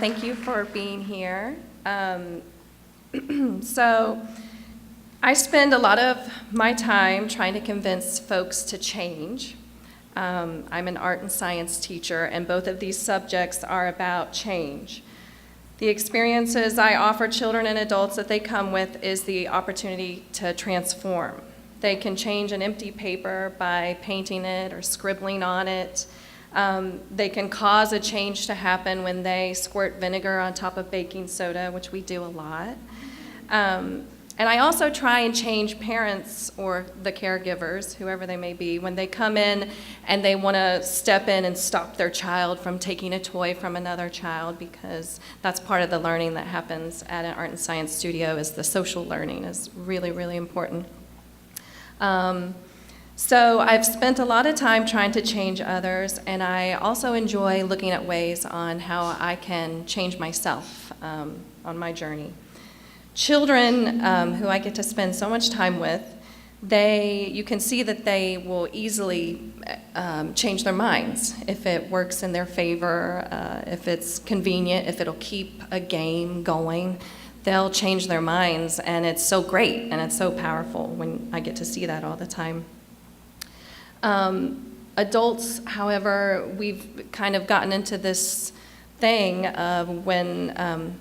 Thank you for being here. So I spend a lot of my time trying to convince folks to change. I'm an art and science teacher, and both of these subjects are about change. The experiences I offer children and adults that they come with is the opportunity to transform. They can change an empty paper by painting it or scribbling on it. They can cause a change to happen when they squirt vinegar on top of baking soda, which we do a lot. And I also try and change parents or the caregivers, whoever they may be, when they come in and they want to step in and stop their child from taking a toy from another child, because that's part of the learning that happens at an art and science studio. Is the social learning is really, really important. So I've spent a lot of time trying to change others, and I also enjoy looking at ways on how I can change myself on my journey. Children who I get to spend so much time with, you can see that they will easily change their minds if it works in their favor, if it's convenient, if it'll keep a game going. They'll change their minds, and it's so great and it's so powerful when I get to see that all the time. Adults, however, we've kind of gotten into this thing of when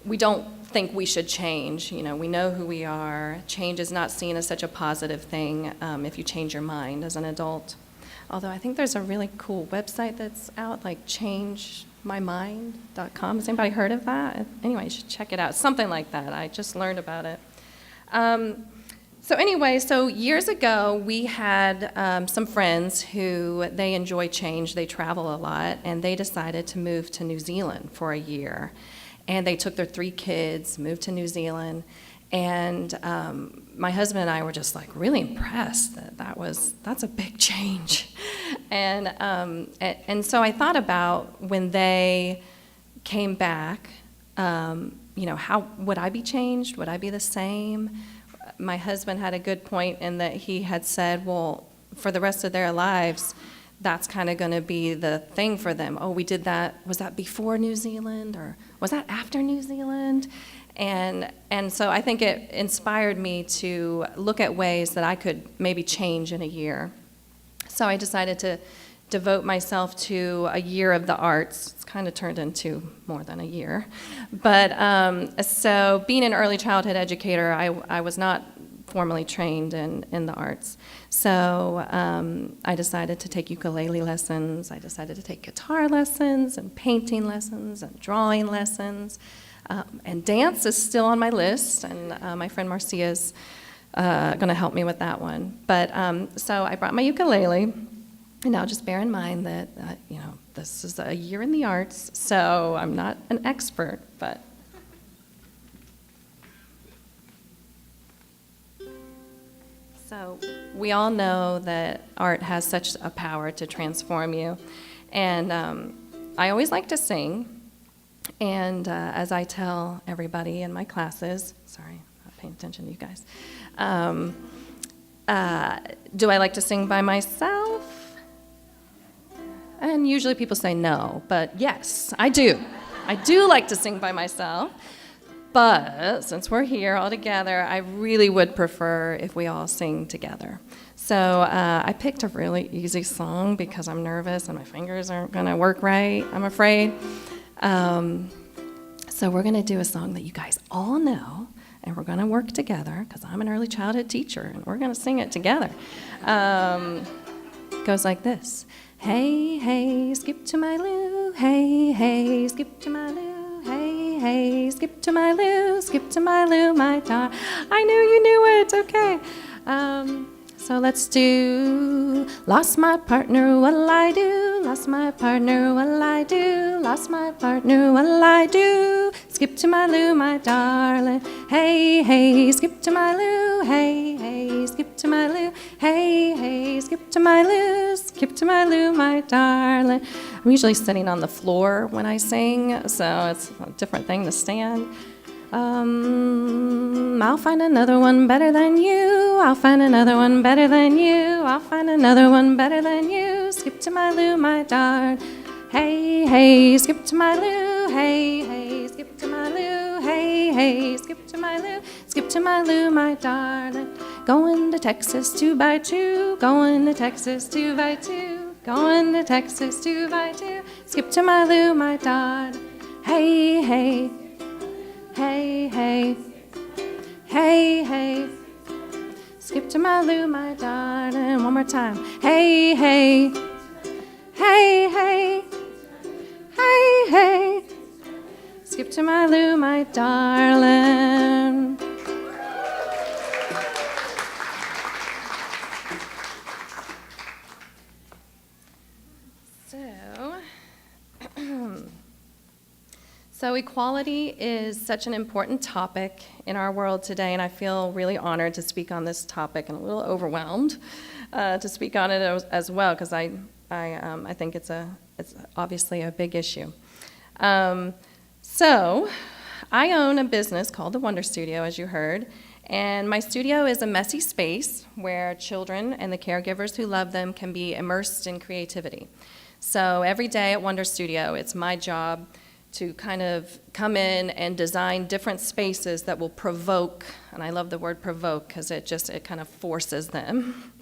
we don't think we should change. You know, we know who we are. Change is not seen as such a positive thing if you change your mind as an adult. Although I think there's a really cool website that's out, like changemymind.com. Has anybody heard of that? Anyway, you should check it out. Something like that. I just learned about it. So years ago, we had some friends who they enjoy change. They travel a lot, and they decided to move to New Zealand for a year. And they took their 3 kids, moved to New Zealand, and my husband and I were just like really impressed that's a big change. And so I thought about when they came back, how would I be changed? Would I be the same? My husband had a good point in that he had said, well, for the rest of their lives, that's kind of going to be the thing for them. Oh, we did that. Was that before New Zealand, or was that after New Zealand? And so I think it inspired me to look at ways that I could maybe change in a year. So I decided to devote myself to a year of the arts. It's kind of turned into more than a year. But so being an early childhood educator, I was not formally trained in the arts. So I decided to take ukulele lessons. I decided to take guitar lessons and painting lessons and drawing lessons. And dance is still on my list, and my friend Marcia's going to help me with that one. But so I brought my ukulele, and now just bear in mind that this is a year in the arts, so I'm not an expert, but. So we all know that art has such a power to transform you. And I always like to sing. And as I tell everybody in my classes, sorry, not paying attention to you guys. Do I like to sing by myself? And usually people say no, but yes, I do. I do like to sing by myself. But since we're here all together, I really would prefer if we all sing together. So I picked a really easy song because I'm nervous and my fingers aren't going to work right, I'm afraid. So we're going to do a song that you guys all know, and we're going to work together because I'm an early childhood teacher, and we're going to sing it together. It goes like this. Hey, hey, skip to my loo. Hey, hey, skip to my loo. Hey, hey, skip to my loo, my dar. I knew you knew it, okay. So let's do, lost my partner, what'll I do? Lost my partner, what'll I do? Lost my partner, what'll I do? Skip to my loo, my darling. Hey, hey, skip to my loo. Hey, hey, skip to my loo. Hey, hey, skip to my loo, my darling. I'm usually sitting on the floor when I sing, so it's a different thing to stand. I'll find another one better than you. I'll find another one better than you. I'll find another one better than you. Skip to my loo, my darling. Hey, hey, skip to my loo. hey, hey, skip to my Lou, hey, hey, skip to my Lou, skip to my Lou, my darling. Going to Texas 2x2, going to Texas 2x2, going to Texas 2x2, skip to my Lou, my darling. Hey, hey, hey, hey, hey, hey, skip to my Lou, my darling. One more time. Hey, hey, hey, hey, hey, hey, skip to my Lou, my darling. So equality is such an important topic in our world today, and I feel really honored to speak on this topic and a little overwhelmed to speak on it as well, because I think it's obviously a big issue. So I own a business called the Wonder Studio, as you heard, and my studio is a messy space where children and the caregivers who love them can be immersed in creativity. So every day at Wonder Studio, it's my job to kind of come in and design different spaces that will provoke, and I love the word provoke because it kind of forces them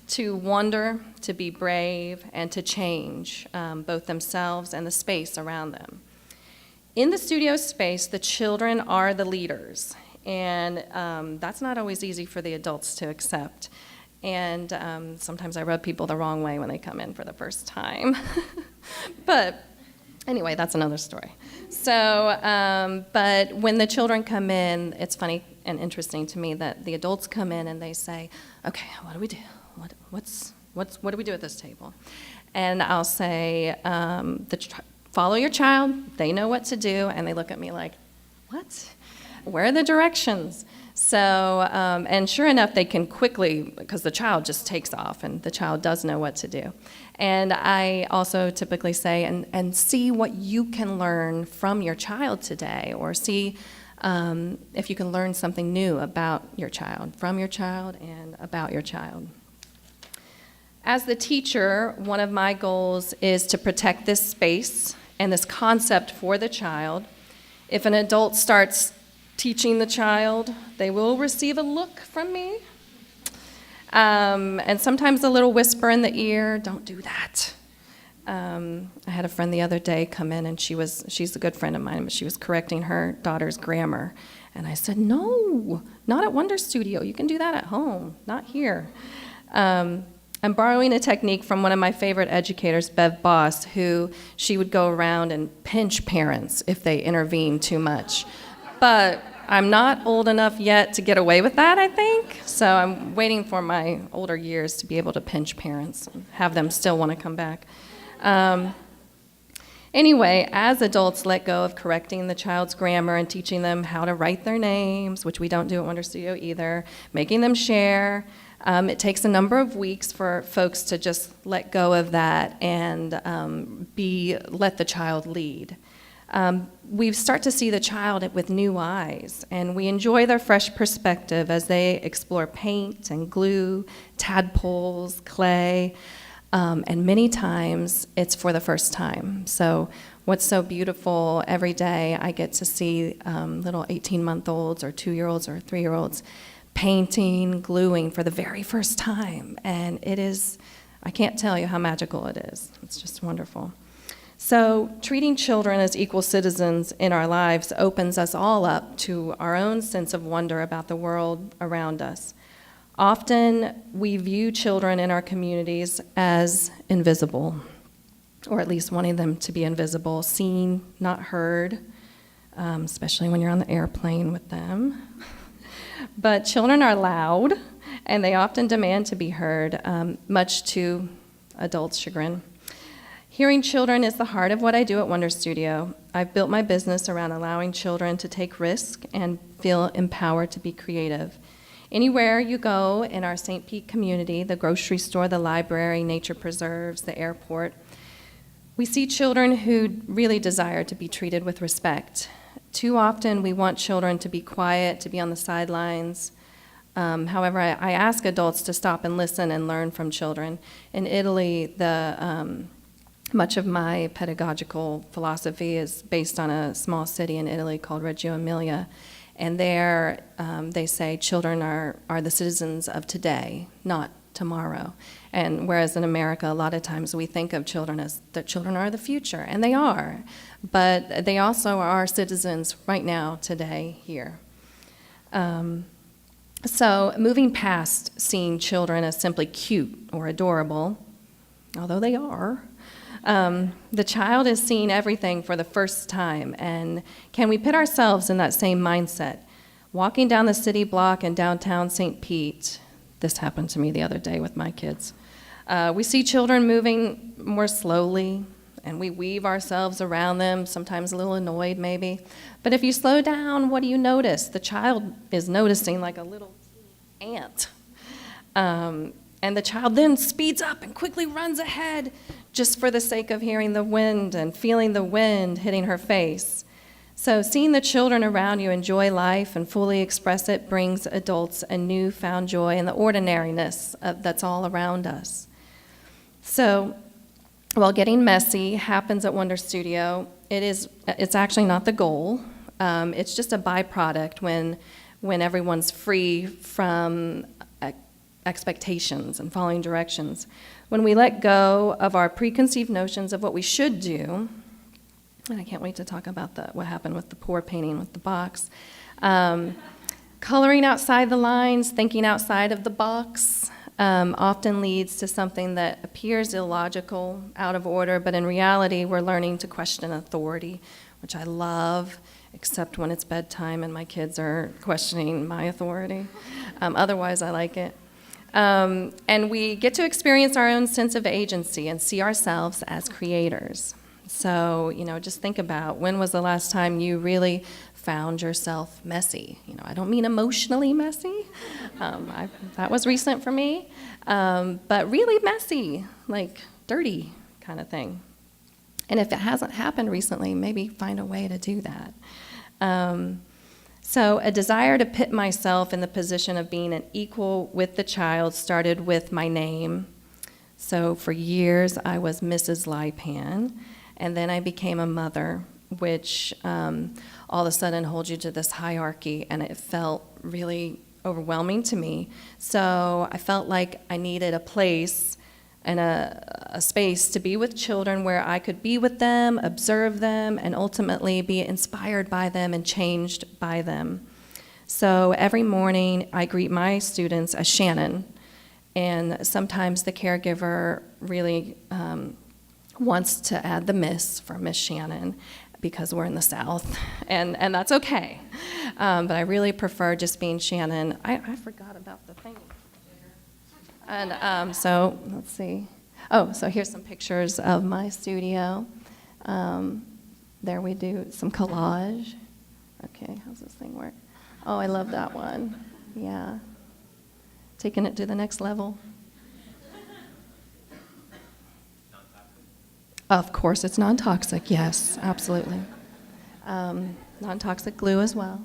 to wonder, to be brave, and to change both themselves and the space around them. In the studio space, the children are the leaders, and that's not always easy for the adults to accept. And sometimes I rub people the wrong way when they come in for the first time. But anyway, that's another story. So, but when the children come in, it's funny and interesting to me that the adults come in and they say, okay, what do we do? What do we do at this table? And I'll say, follow your child, they know what to do, and they look at me like, what? Where are the directions? So, and sure enough, they can quickly, because the child just takes off, and the child does know what to do. And I also typically say, and see what you can learn from your child today, or see if you can learn something new about your child, from your child, and about your child. As the teacher, one of my goals is to protect this space and this concept for the child. If an adult starts teaching the child, they will receive a look from me. And sometimes a little whisper in the ear, don't do that. I had a friend the other day come in, and she's a good friend of mine, but she was correcting her daughter's grammar. And I said, no, not at Wonder Studio. You can do that at home, not here. I'm borrowing a technique from one of my favorite educators, Bev Boss, who she would go around and pinch parents if they intervene too much. But I'm not old enough yet to get away with that, I think. So I'm waiting for my older years to be able to pinch parents and have them still want to come back. Anyway, as adults let go of correcting the child's grammar and teaching them how to write their names, which we don't do at Wonder Studio either, making them share, it takes a number of weeks for folks to just let go of that and let the child lead. We start to see the child with new eyes, and we enjoy their fresh perspective as they explore paint and glue, tadpoles, clay, and many times it's for the first time. So what's so beautiful, every day I get to see little 18-month-olds or 2-year-olds or 3-year-olds painting, gluing for the very first time, and it is, I can't tell you how magical it is. It's just wonderful. So treating children as equal citizens in our lives opens us all up to our own sense of wonder about the world around us. Often we view children in our communities as invisible, or at least wanting them to be invisible, seen, not heard, especially when you're on the airplane with them. But children are loud, and they often demand to be heard, much to adults' chagrin. Hearing children is the heart of what I do at Wonder Studio. I've built my business around allowing children to take risks and feel empowered to be creative. Anywhere you go in our St. Pete community, the grocery store, the library, nature preserves, the airport, we see children who really desire to be treated with respect. Too often we want children to be quiet, to be on the sidelines. However, I ask adults to stop and listen and learn from children. In Italy, the Much of my pedagogical philosophy is based on a small city in Italy called Reggio Emilia. And there they say children are the citizens of today, not tomorrow. And whereas in America, a lot of times we think of children as that children are the future, and they are. But they also are citizens right now, today, here. So moving past seeing children as simply cute or adorable, although they are, the child is seeing everything for the first time. And can we put ourselves in that same mindset? Walking down the city block in downtown St. Pete, this happened to me the other day with my kids. We see children moving more slowly, and we weave ourselves around them, sometimes a little annoyed maybe. But if you slow down, what do you notice? The child is noticing like a little ant. And the child then speeds up and quickly runs ahead just for the sake of hearing the wind and feeling the wind hitting her face. So seeing the children around you enjoy life and fully express it brings adults a newfound joy in the ordinariness that's all around us. So while getting messy happens at Wonder Studio, it's actually not the goal. It's just a byproduct when everyone's free from expectations and following directions. When we let go of our preconceived notions of what we should do, and I can't wait to talk about what happened with the pour painting with the box, coloring outside the lines, thinking outside of the box, often leads to something that appears illogical, out of order, but in reality we're learning to question authority, which I love, except when it's bedtime and my kids are questioning my authority. Otherwise, I like it. And we get to experience our own sense of agency and see ourselves as creators. So, just think about when was the last time you really found yourself messy? I don't mean emotionally messy. That was recent for me. But really messy, like dirty kind of thing. And if it hasn't happened recently, maybe find a way to do that. So a desire to put myself in the position of being an equal with the child started with my name. So for years I was Mrs. Lipan, and then I became a mother, which all of a sudden holds you to this hierarchy, and it felt really overwhelming to me. So I felt like I needed a place and a space to be with children where I could be with them, observe them, and ultimately be inspired by them and changed by them. So every morning I greet my students as Shannon, and sometimes the caregiver really wants to add the Miss for Miss Shannon because we're in the South, and that's okay. But I really prefer just being Shannon. I forgot about the thing. And so let's see. Oh, so here's some pictures of my studio. There we do some collage. Okay, how's this thing work? Oh, I love that one. Yeah. Taking it to the next level. Of course, it's non-toxic. Yes, absolutely. Non-toxic glue as well.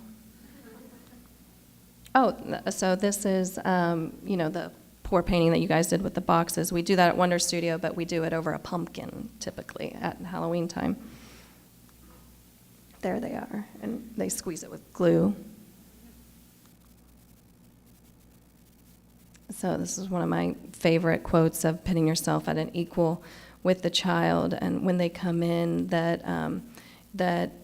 Oh, so this is, the pour painting that you guys did with the boxes. We do that at Wonder Studio, but we do it over a pumpkin, typically, at Halloween time. There they are, and they squeeze it with glue. So this is one of my favorite quotes of putting yourself at an equal with the child, and when they come in, that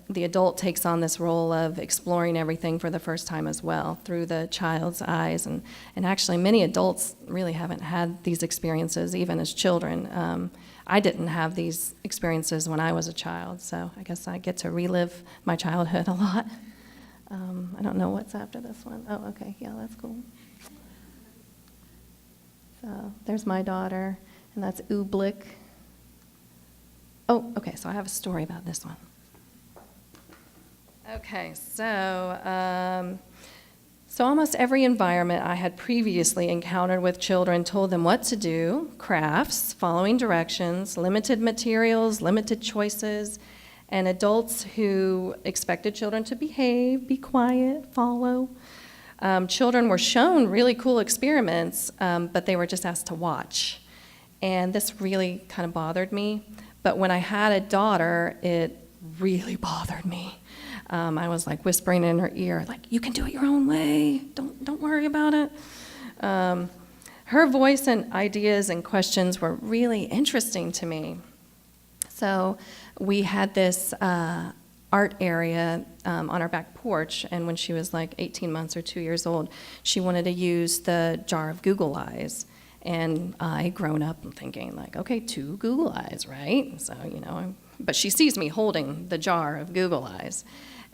the adult takes on this role of exploring everything for the first time as well through the child's eyes. And actually, many adults really haven't had these experiences, even as children. I didn't have these experiences when I was a child, so I guess I get to relive my childhood a lot. I don't know what's after this one. Oh, okay, yeah, that's cool. So there's my daughter, and that's Ooblik. Oh, okay, so I have a story about this one. Okay, so almost every environment I had previously encountered with children told them what to do, crafts, following directions, limited materials, limited choices, and adults who expected children to behave, be quiet, follow. Children were shown really cool experiments, but they were just asked to watch. And this really kind of bothered me. But when I had a daughter, it really bothered me. I was like whispering in her ear, like, you can do it your own way. Don't worry about it. Her voice and ideas and questions were really interesting to me. So we had this art area on our back porch, and when she was like 18 months or 2 years old, she wanted to use the jar of Google Eyes. And I, grown up, I'm thinking like, okay, 2 Google Eyes, right? So, but she sees me holding the jar of Google Eyes.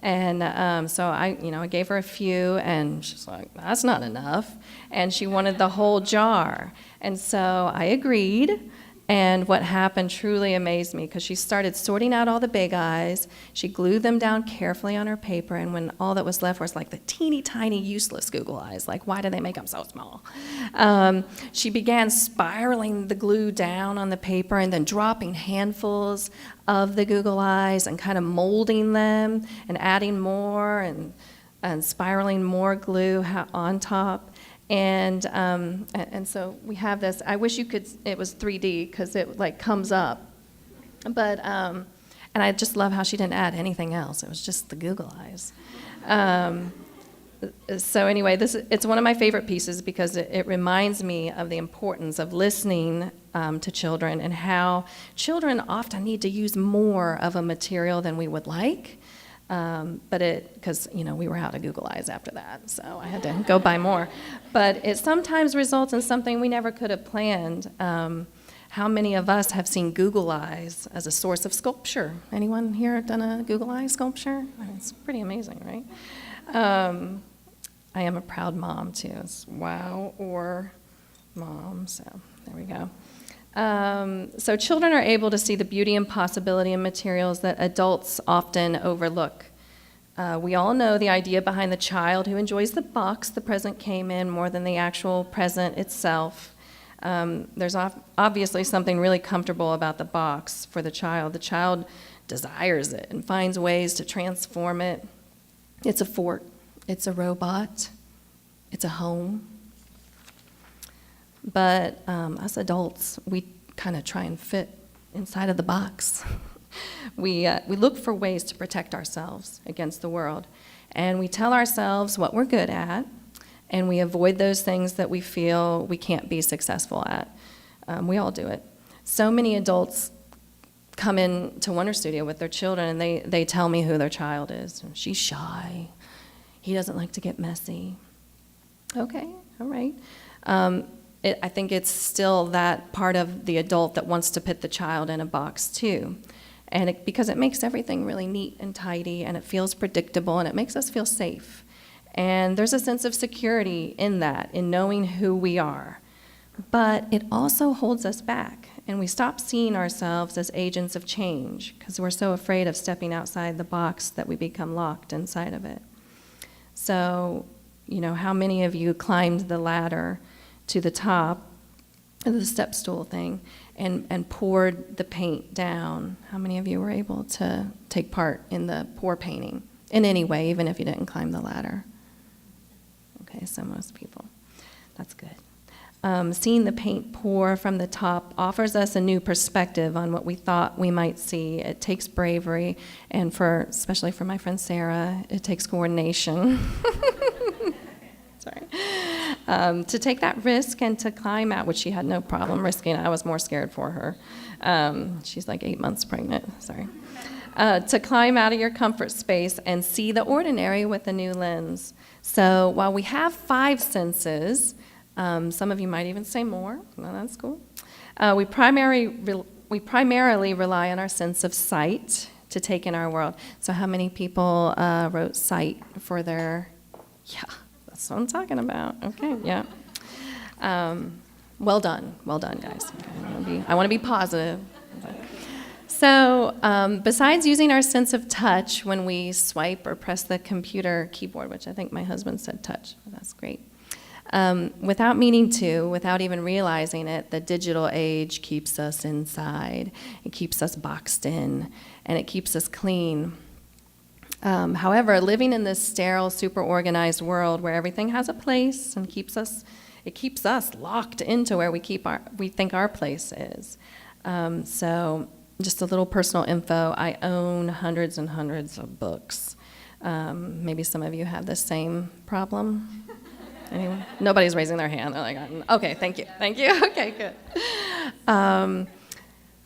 And so I gave her a few, and she's like, that's not enough. And she wanted the whole jar. And so I agreed. And what happened truly amazed me, because she started sorting out all the big eyes. She glued them down carefully on her paper, and when all that was left was like the teeny tiny useless Google Eyes, like why did they make them so small? She began spiraling the glue down on the paper and then dropping handfuls of the Google Eyes and kind of molding them and adding more and spiraling more glue on top. And so we have this. I wish you could. It was 3D because it like comes up, but and I just love how she didn't add anything else. It was just the Google Eyes. So anyway, it's one of my favorite pieces because it reminds me of the importance of listening to children and how children often need to use more of a material than we would like. Because we were out of Google Eyes after that, so I had to go buy more. But it sometimes results in something we never could have planned. How many of us have seen Google Eyes as a source of sculpture? Anyone here done a Google Eye sculpture? I mean, it's pretty amazing, right? I am a proud mom too. It's wow or mom, so there we go. So children are able to see the beauty and possibility in materials that adults often overlook. We all know the idea behind the child who enjoys the box the present came in more than the actual present itself. There's obviously something really comfortable about the box for the child. The child desires it and finds ways to transform it. It's a fort. It's a robot. It's a home. But us adults, we kind of try and fit inside of the box. We look for ways to protect ourselves against the world. And we tell ourselves what we're good at, and we avoid those things that we feel we can't be successful at. We all do it. So many adults come into Wonder Studio with their children, and they tell me who their child is. She's shy. He doesn't like to get messy. Okay, all right. I think it's still that part of the adult that wants to put the child in a box too. And because it makes everything really neat and tidy, and it feels predictable, and it makes us feel safe. And there's a sense of security in that, in knowing who we are. But it also holds us back, and we stop seeing ourselves as agents of change because we're so afraid of stepping outside the box that we become locked inside of it. So, how many of you climbed the ladder to the top of the step stool thing and poured the paint down? How many of you were able to take part in the pour painting in any way, even if you didn't climb the ladder? Okay, so most people. That's good. Seeing the paint pour from the top offers us a new perspective on what we thought we might see. It takes bravery, and especially for my friend Sarah, it takes coordination. Sorry. To take that risk and to climb out, which she had no problem risking. I was more scared for her. She's like 8 months pregnant, sorry. To climb out of your comfort space and see the ordinary with a new lens. So while we have 5 senses, some of you might even say more. Well, that's cool. We primarily rely on our sense of sight to take in our world. So how many people wrote sight for their, yeah, that's what I'm talking about. Okay, yeah. Well done, guys. Okay, I want to be positive. So besides using our sense of touch when we swipe or press the computer keyboard, which I think my husband said touch, that's great. Without meaning to, without even realizing it, the digital age keeps us inside. It keeps us boxed in, and it keeps us clean. However, living in this sterile, super organized world where everything has a place and it keeps us locked into where we think our place is. So just a little personal info. I own hundreds and hundreds of books. Maybe some of you have the same problem. Anyone? Nobody's raising their hand. They're like, okay, thank you. Okay, good.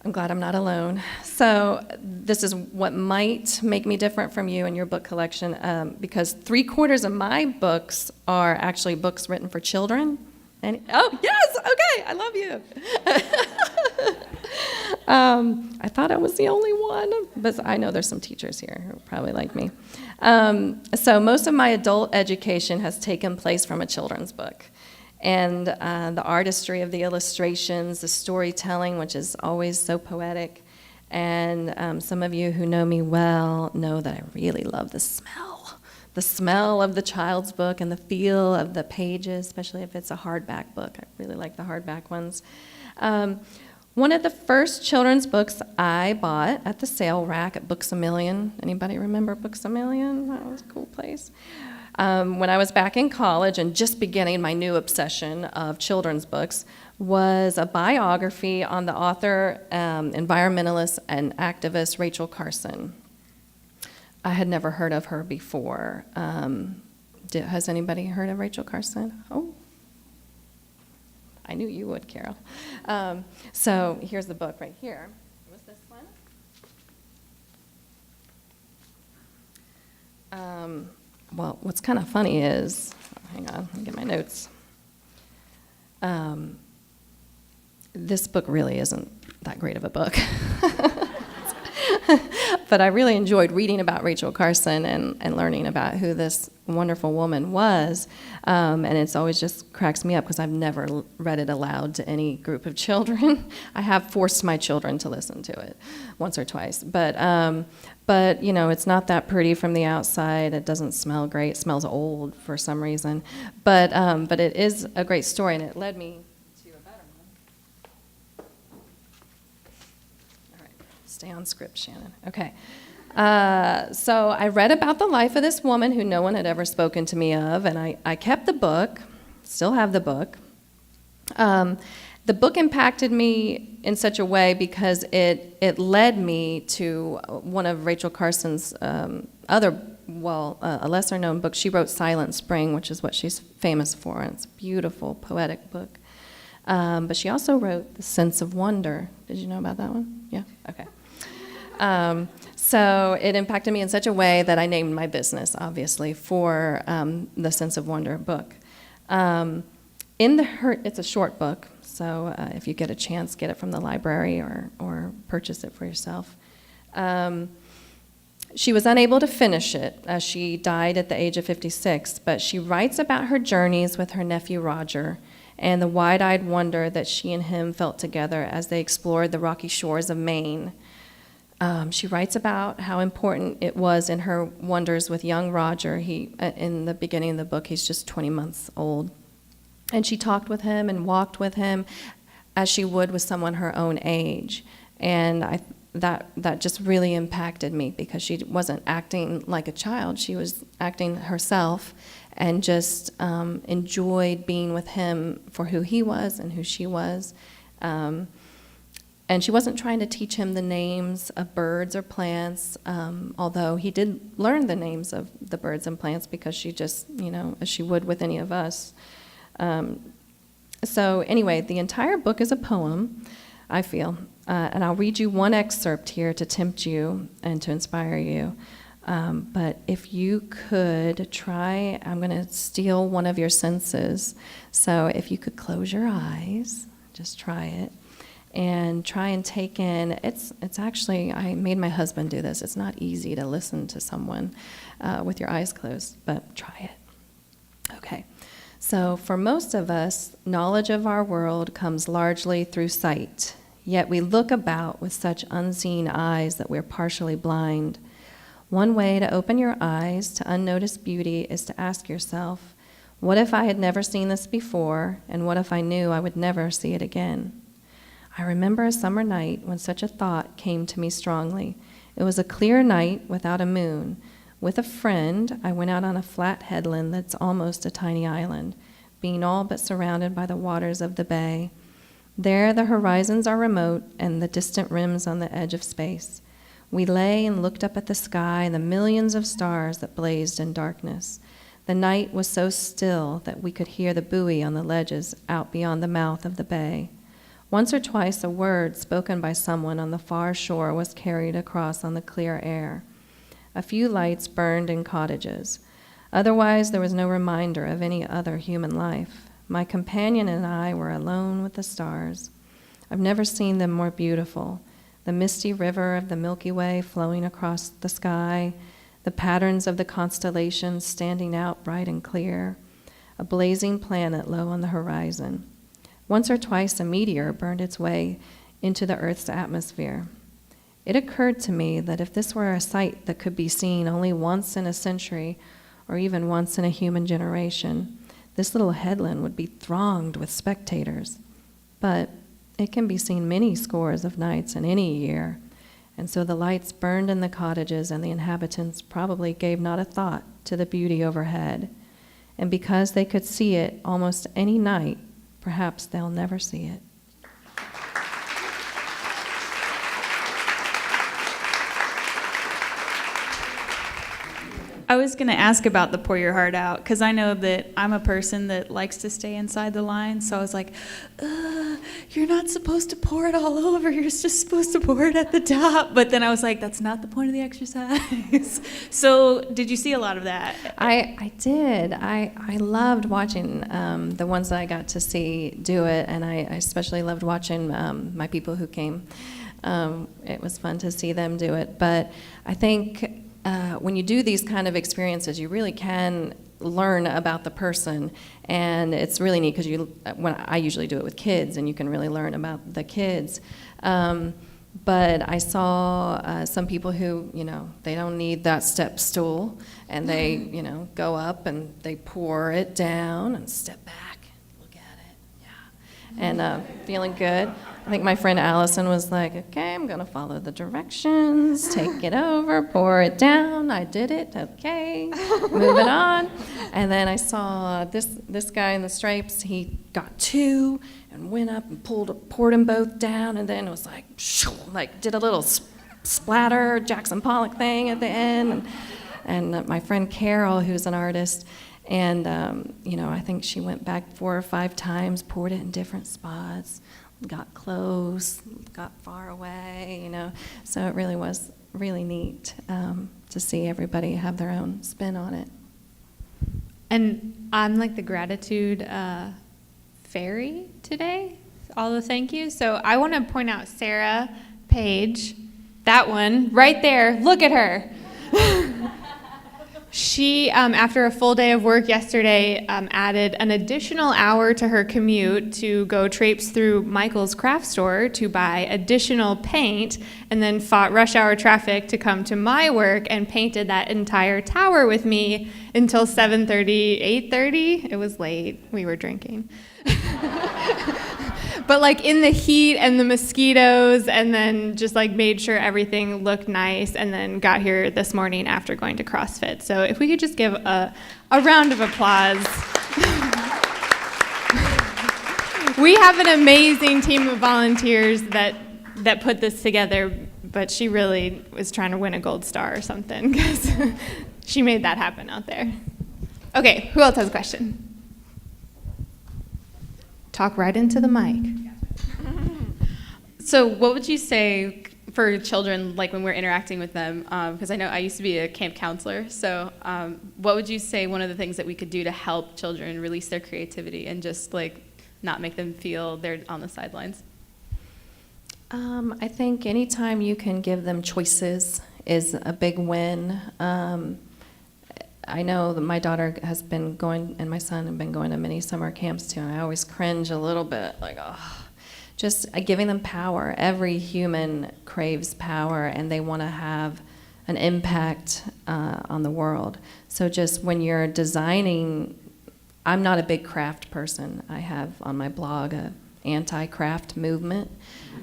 I'm glad I'm not alone. So this is what might make me different from you and your book collection, because 3/4 of my books are actually books written for children. Oh, yes, okay, I love you. I thought I was the only one, but I know there's some teachers here who probably like me. So most of my adult education has taken place from a children's book. And the artistry of the illustrations, the storytelling, which is always so poetic. And some of you who know me well know that I really love the smell of the child's book and the feel of the pages, especially if it's a hardback book. I really like the hardback ones. One of the first children's books I bought at the sale rack at Books A Million. Anybody remember Books A Million? That was a cool place. When I was back in college and just beginning my new obsession of children's books, was a biography on the author, environmentalist, and activist Rachel Carson. I had never heard of her before. Has anybody heard of Rachel Carson? Oh, I knew you would, Carol. So here's the book right here. Was this one? Well, what's kind of funny is, hang on, let me get my notes. This book really isn't that great of a book. But I really enjoyed reading about Rachel Carson and learning about who this wonderful woman was. And it's always just cracks me up because I've never read it aloud to any group of children. I have forced my children to listen to it once or twice. But you know, it's not that pretty from the outside. It doesn't smell great. It smells old for some reason. But it is a great story, and it led me to a better one. All right, stay on script, Shannon. Okay. So I read about the life of this woman who no one had ever spoken to me of, and I kept the book, still have the book. The book impacted me in such a way because it led me to one of Rachel Carson's a lesser-known book. She wrote Silent Spring, which is what she's famous for, and it's a beautiful, poetic book. But she also wrote The Sense of Wonder. Did you know about that one? Yeah? Okay. So it impacted me in such a way that I named my business, obviously, for the Sense of Wonder book. It's a short book, so if you get a chance, get it from the library or purchase it for yourself. She was unable to finish it as she died at the age of 56, but she writes about her journeys with her nephew Roger and the wide-eyed wonder that she and him felt together as they explored the rocky shores of Maine. She writes about how important it was in her wonders with young Roger. In the beginning of the book, he's just 20 months old. And she talked with him and walked with him as she would with someone her own age. And that just really impacted me because she wasn't acting like a child. She was acting herself and just enjoyed being with him for who he was and who she was. And she wasn't trying to teach him the names of birds or plants, although he did learn the names of the birds and plants because she just, as she would with any of us. So anyway, the entire book is a poem, I feel. And I'll read you one excerpt here to tempt you and to inspire you. But if you could try, I'm going to steal one of your senses. So if you could close your eyes, just try it. And try and take in, it's actually, I made my husband do this. It's not easy to listen to someone with your eyes closed, but try it. Okay, so for most of us, knowledge of our world comes largely through sight, yet we look about with such unseen eyes that we're partially blind. One way to open your eyes to unnoticed beauty is to ask yourself, what if I had never seen this before, and what if I knew I would never see it again? I remember a summer night when such a thought came to me strongly. It was a clear night without a moon. With a friend, I went out on a flat headland that's almost a tiny island, being all but surrounded by the waters of the bay. There the horizons are remote and the distant rims on the edge of space. We lay and looked up at the sky and the millions of stars that blazed in darkness. The night was so still that we could hear the buoy on the ledges out beyond the mouth of the bay. Once or twice a word spoken by someone on the far shore was carried across on the clear air. A few lights burned in cottages. Otherwise, there was no reminder of any other human life. My companion and I were alone with the stars. I've never seen them more beautiful. The misty river of the Milky Way flowing across the sky, the patterns of the constellations standing out bright and clear, a blazing planet low on the horizon. Once or twice a meteor burned its way into the Earth's atmosphere. It occurred to me that if this were a sight that could be seen only once in a century, or even once in a human generation, this little headland would be thronged with spectators. But it can be seen many scores of nights in any year, and so the lights burned in the cottages, and the inhabitants probably gave not a thought to the beauty overhead. And because they could see it almost any night, perhaps they'll never see it. I was going to ask about the pour your heart out, because I know that I'm a person that likes to stay inside the line, so I was like, you're not supposed to pour it all over, you're just supposed to pour it at the top. But then I was like, that's not the point of the exercise. So did you see a lot of that? I did. I loved watching the ones that I got to see do it, and I especially loved watching my people who came. It was fun to see them do it. But I think when you do these kind of experiences, you really can learn about the person, and it's really neat because when I usually do it with kids, and you can really learn about the kids. But I saw some people who, they don't need that step stool, and they, go up and they pour it down and step back, look at it, yeah, and feeling good. I think my friend Allison was like, okay, I'm going to follow the directions, take it over, pour it down. I did it, okay, moving on. And then I saw this guy in the stripes. He got two and went up and poured them both down, and then it was like did a little splatter Jackson Pollock thing at the end. And my friend Carol, who's an artist, and I think she went back 4 or 5 times, poured it in different spots, got close, got far away, So it really was really neat to see everybody have their own spin on it. And I'm like the gratitude fairy today, all the thank yous. So I want to point out Sarah Page, that one right there. Look at her. She, after a full day of work yesterday, added an additional hour to her commute to go traipse through Michael's craft store to buy additional paint, and then fought rush hour traffic to come to my work and painted that entire tower with me until 7:30, 8:30. It was late. We were drinking. But in the heat and the mosquitoes, and then just made sure everything looked nice, and then got here this morning after going to CrossFit. So if we could just give a round of applause. We have an amazing team of volunteers that put this together, but she really was trying to win a gold star or something, because she made that happen out there. Okay, who else has a question? Talk right into the mic. So what would you say for children, when we're interacting with them? Because I know I used to be a camp counselor. So what would you say one of the things that we could do to help children release their creativity and just not make them feel they're on the sidelines? I think anytime you can give them choices is a big win. I know that my daughter has been going, and my son have been going to many summer camps too, and I always cringe a little bit, just giving them power. Every human craves power, and they want to have an impact on the world. So just when you're designing, I'm not a big craft person. I have on my blog a anti-craft movement,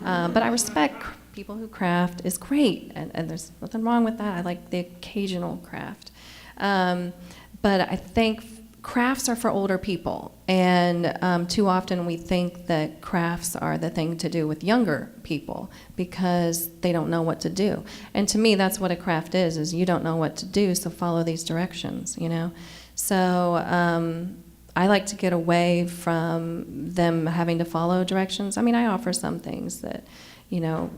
but I respect people who craft. Is great, and there's nothing wrong with that. I like the occasional craft. But I think crafts are for older people, and too often we think that crafts are the thing to do with younger people because they don't know what to do. And to me, that's what a craft is you don't know what to do, so follow these directions, you know? So I like to get away from them having to follow directions. I mean, I offer some things that, you know,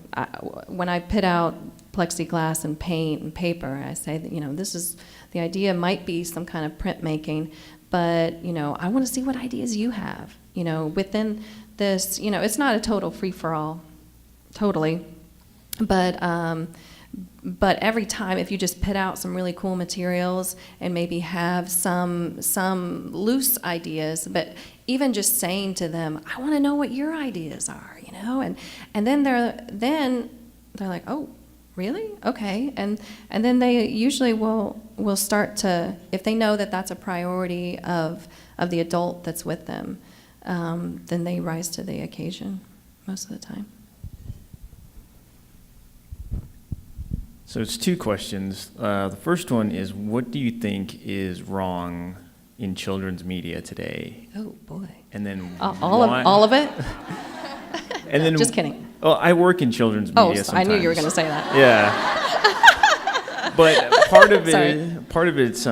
when I put out plexiglass and paint and paper, I say that, you know, the idea might be some kind of printmaking, but, you know, I want to see what ideas you have, you know, within this, you know, it's not a total free-for-all, totally, but every time, if you just put out some really cool materials and maybe have some loose ideas, but even just saying to them, I want to know what your ideas are, you know, and then they're like, oh, really? Okay, and then they usually will start to, if they know that that's a priority of the adult that's with them, then they rise to the occasion most of the time. So it's two questions. The first one is, what do you think is wrong in children's media today? Oh boy. And then all of it? And then Just kidding. Oh, I work in children's media sometimes. I knew you were going to say that. Yeah. But part of it's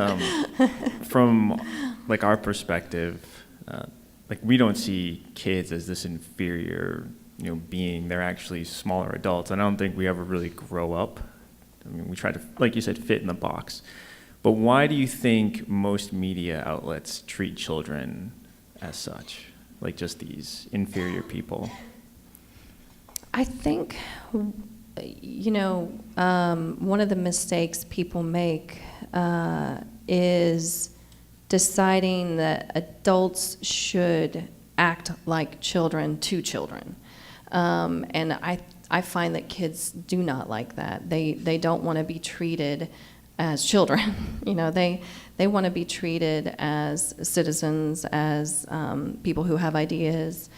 from like our perspective, like we don't see kids as this inferior, you know, being. They're actually smaller adults. And I don't think we ever really grow up. I mean, we try to, like you said, fit in the box. But why do you think most media outlets treat children as such, like just these inferior people? I think, you know, one of the mistakes people make is deciding that adults should act like children to children. And I find that kids do not like that. They don't want to be treated as children. You know, they want to be treated as citizens, as people who have ideas,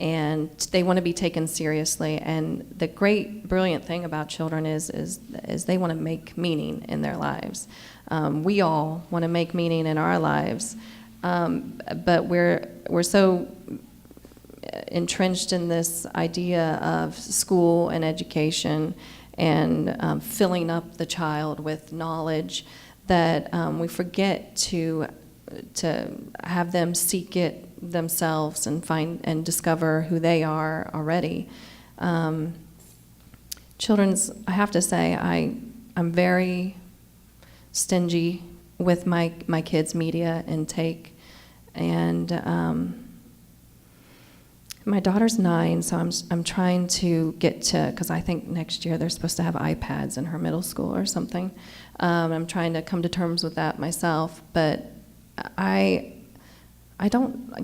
and they want to be taken seriously. And the great, brilliant thing about children is they want to make meaning in their lives. We all want to make meaning in our lives, but we're so entrenched in this idea of school and education and filling up the child with knowledge that we forget to have them seek it themselves and find and discover who they are already. I have to say, I'm very stingy with my kids' media intake, and my daughter's 9, so I'm trying to get to, because I think next year they're supposed to have iPads in her middle school or something. I'm trying to come to terms with that myself, but I don't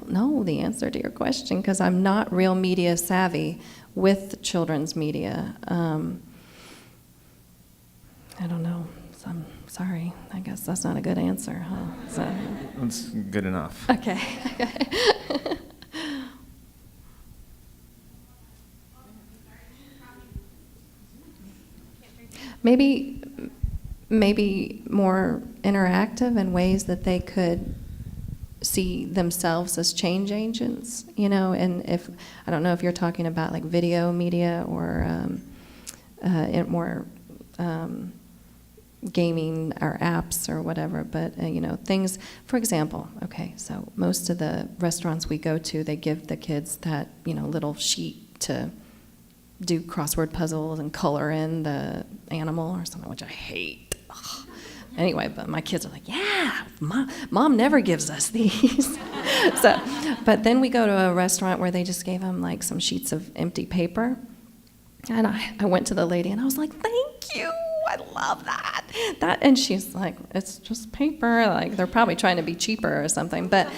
know the answer to your question because I'm not real media savvy with children's media. I don't know. So I'm sorry. I guess that's not a good answer, huh? So. That's good enough. Okay. Maybe more interactive in ways that they could see themselves as change agents, you know, and if, I don't know if you're talking about like video media or more gaming or apps or whatever, but you know, things, for example, okay, so most of the restaurants we go to, they give the kids that, you know, little sheet to do crossword puzzles and color in the animal or something, which I hate. Ugh. Anyway, but my kids are like, yeah, mom never gives us these. So, but then we go to a restaurant where they just gave them like some sheets of empty paper. And I went to the lady and I was like, thank you, I love that. And she's like, it's just paper. Like they're probably trying to be cheaper or something. But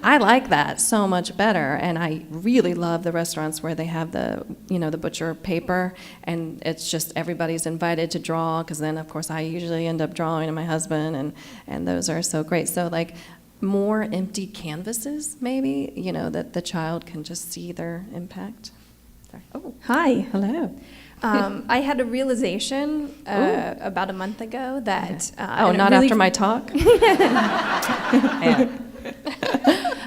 I like that so much better, and I really love the restaurants where they have the, you know, the butcher paper, and it's just everybody's invited to draw, because then, of course, I usually end up drawing to my husband, and those are so great. So, like, more empty canvases, maybe, you know, that the child can just see their impact. Sorry. Oh, Hi. hello. I had a realization about a month ago that... not really after my talk?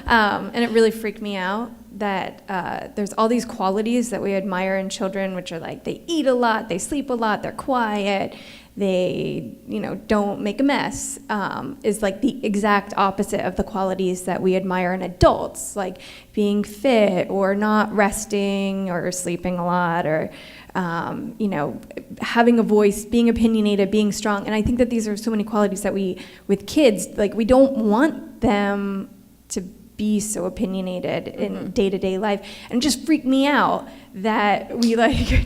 And it really freaked me out that there's all these qualities that we admire in children, which are like they eat a lot, they sleep a lot, they're quiet, they don't make a mess, is like the exact opposite of the qualities that we admire in adults, like being fit or not resting or sleeping a lot or having a voice, being opinionated, being strong. And I think that these are so many qualities that with kids, like we don't want them to be so opinionated in day-to-day life. And it just freaked me out that we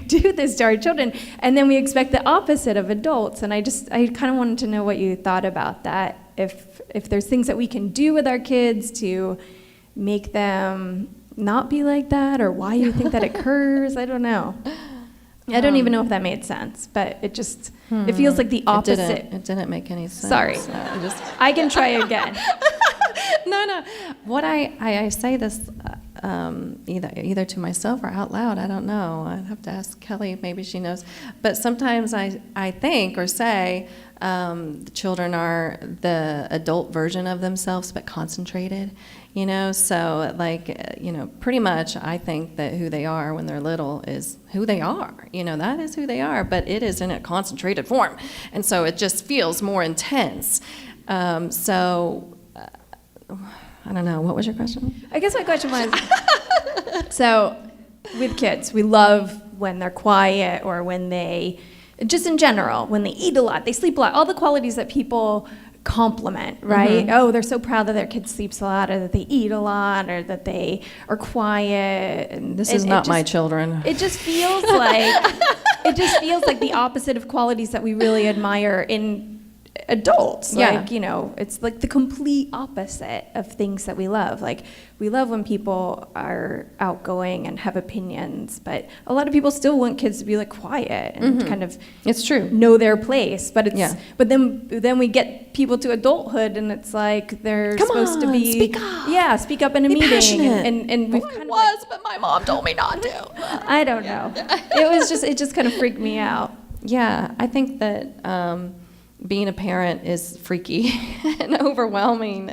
do this to our children and then we expect the opposite of adults. And I kind of wanted to know what you thought about that, if there's things that we can do with our kids to make them not be like that, or why you think that occurs. I don't know. I don't even know if that made sense, but it just it feels like the opposite. It didn't make any sense. Sorry. I can try again. No. What I say this either to myself or out loud. I don't know. I'd have to ask Kelly. Maybe she knows. But sometimes I think or say the children are the adult version of themselves, but concentrated. So pretty much I think that who they are when they're little is who they are. That is who they are, but it is in a concentrated form, and so it just feels more intense. I don't know. What was your question? I guess my question was, so with kids, we love when they're quiet or when they, just in general, when they eat a lot, they sleep a lot, all the qualities that people compliment, right? Oh, they're so proud that their kid sleeps a lot, or that they eat a lot, or that they are quiet. And this is not my children. It just feels like the opposite of qualities that we really admire in adults. Yeah. It's like the complete opposite of things that we love. Like, we love when people are outgoing and have opinions, but a lot of people still want kids to be like quiet and kind of it's true know their place. But but then we get people to adulthood and it's like they're supposed to be speak up. Yeah, speak up in a Be meeting. passionate. And we've kind of but my mom told me not to. I don't know. It just kind of freaked me out. Yeah, I think that being a parent is freaky and overwhelming,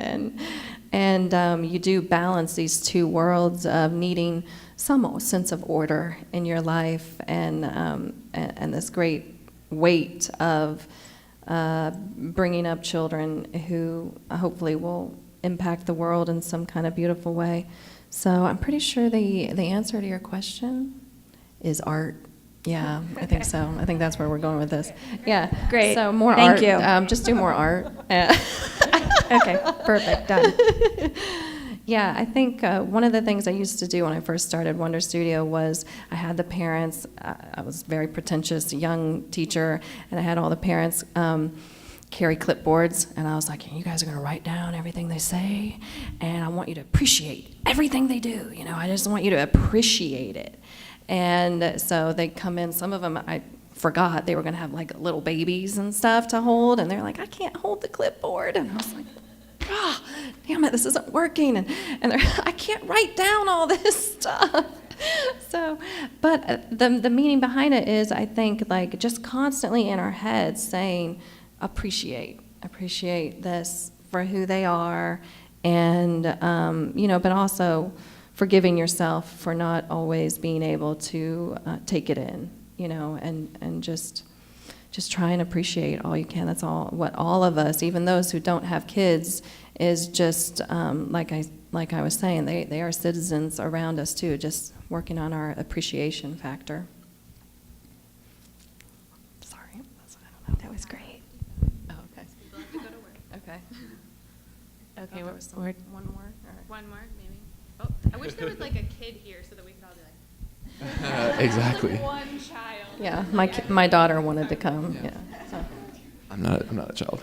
and you do balance these two worlds of needing some sense of order in your life and this great weight of bringing up children who hopefully will impact the world in some kind of beautiful way. So I'm pretty sure the answer to your question is art. Yeah, I think so. I think that's where we're going with this. Yeah, Great. So more Thank art. you. Just do more art. Okay, perfect, done. Yeah, I think one of the things I used to do when I first started Wonder Studio was I had the parents, I was a very pretentious young teacher, and I had all the parents carry clipboards, and I was like, you guys are gonna write down everything they say, and I want you to appreciate everything they do. I just want you to appreciate it. And so they'd come in, some of them I forgot they were gonna have like little babies and stuff to hold, and they're like, I can't hold the clipboard. And I was like, damn it, this isn't working. And I can't write down all this stuff. So, but the meaning behind it is, I think, like just constantly in our heads saying, appreciate this for who they are, and but also forgiving yourself for not always being able to take it in, and just try and appreciate all you can. That's all what all of us, even those who don't have kids, is just like I was saying, they are citizens around us too, just working on our appreciation factor. Sorry, I don't know. That was great. Oh, okay. Okay. Okay, what was one more? One more, maybe. Oh, I wish there was like a kid here so that we could all be like. Exactly. One child. Yeah, my daughter wanted to come. Yeah. So. I'm not a child.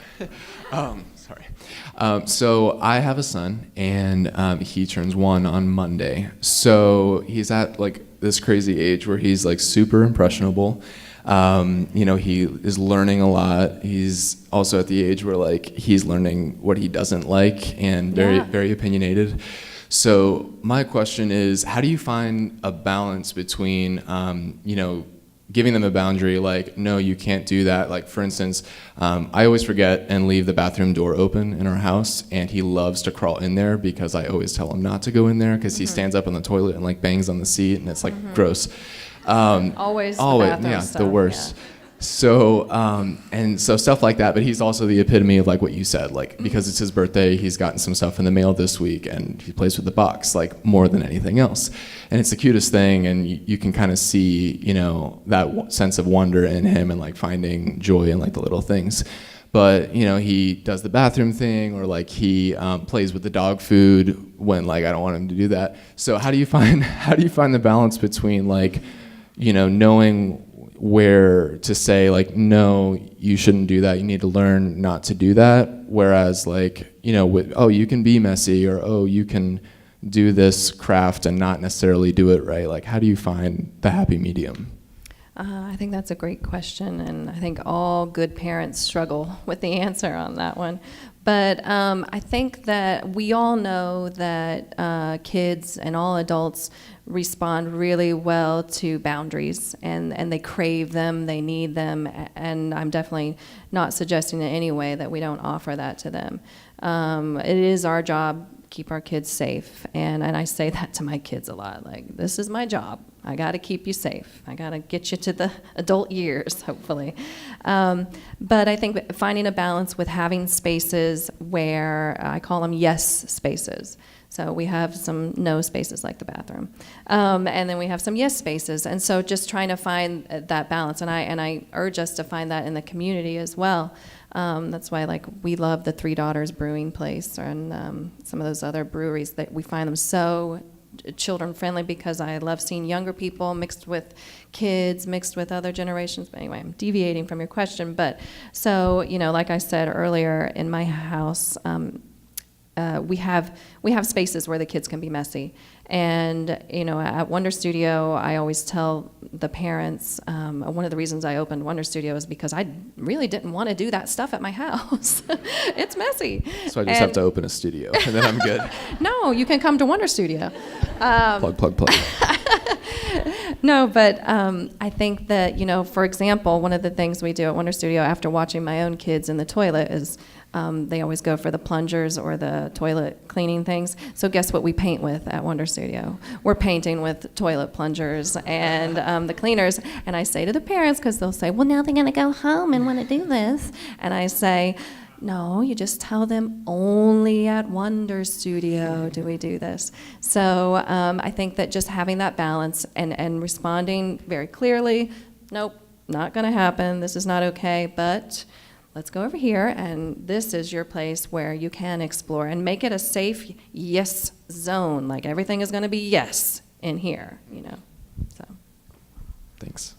Sorry. So I have a son, and he turns 1 on Monday. So he's at like this crazy age where he's like super impressionable. He is learning a lot. He's also at the age where like he's learning what he doesn't like, and very opinionated. So my question is, how do you find a balance between, giving them a boundary, like, no, you can't do that. Like, for instance, I always forget and leave the bathroom door open in our house, and he loves to crawl in there because I always tell him not to go in there because he stands up on the toilet and like bangs on the seat, and it's like gross. Always the bathroom yeah, stuff, the worst. yeah. So, and so stuff like that, but he's also the epitome of like what you said, like, because it's his birthday, he's gotten some stuff in the mail this week, and he plays with the box, like, more than anything else. And it's the cutest thing, and you can kind of see, you know, that sense of wonder in him and like finding joy in like the little things. But, you know, he does the bathroom thing, or like he plays with the dog food when like I don't want him to do that. So how do you find the balance between like, you know, knowing where to say like, no, you shouldn't do that, you need to learn not to do that, whereas like, you know, with, oh, you can be messy, or oh, you can do this craft and not necessarily do it right? Like, how do you find the happy medium? I think that's a great question, and I think all good parents struggle with the answer on that one. But I think that we all know that kids and all adults respond really well to boundaries, and they crave them, they need them, and I'm definitely not suggesting in any way that we don't offer that to them. It is our job to keep our kids safe, and I say that to my kids a lot, like, this is my job. I got to keep you safe. I got to get you to the adult years, hopefully. But I think finding a balance with having spaces where I call them yes spaces. So we have some no spaces like the bathroom. And then we have some yes spaces. And so just trying to find that balance. And I urge us to find that in the community as well. That's why, like, we love the Three Daughters Brewing Place and some of those other breweries, that we find them so children friendly, because I love seeing younger people mixed with kids, mixed with other generations. But anyway, I'm deviating from your question. But so, you know, like I said earlier, in my house, we have spaces where the kids can be messy. And, you know, at Wonder Studio, I always tell the parents, one of the reasons I opened Wonder Studio is because I really didn't want to do that stuff at my house. It's messy. So I just have to open a studio, and then I'm good. No, you can come to Wonder Studio. Plug. No, but I think that, you know, for example, one of the things we do at Wonder Studio after watching my own kids in the toilet is they always go for the plungers or the toilet cleaning things. So guess what we paint with at Wonder Studio? We're painting with toilet plungers and the cleaners. And I say to the parents, because they'll say, well, now they're going to go home and want to do this. And I say, no, you just tell them only at Wonder Studio do we do this. So I think that just having that balance and responding very clearly, nope, not going to happen, this is not okay, but let's go over here, and this is your place where you can explore, and make it a safe yes zone. Like, everything is going to be yes in here, you know. So. Thanks.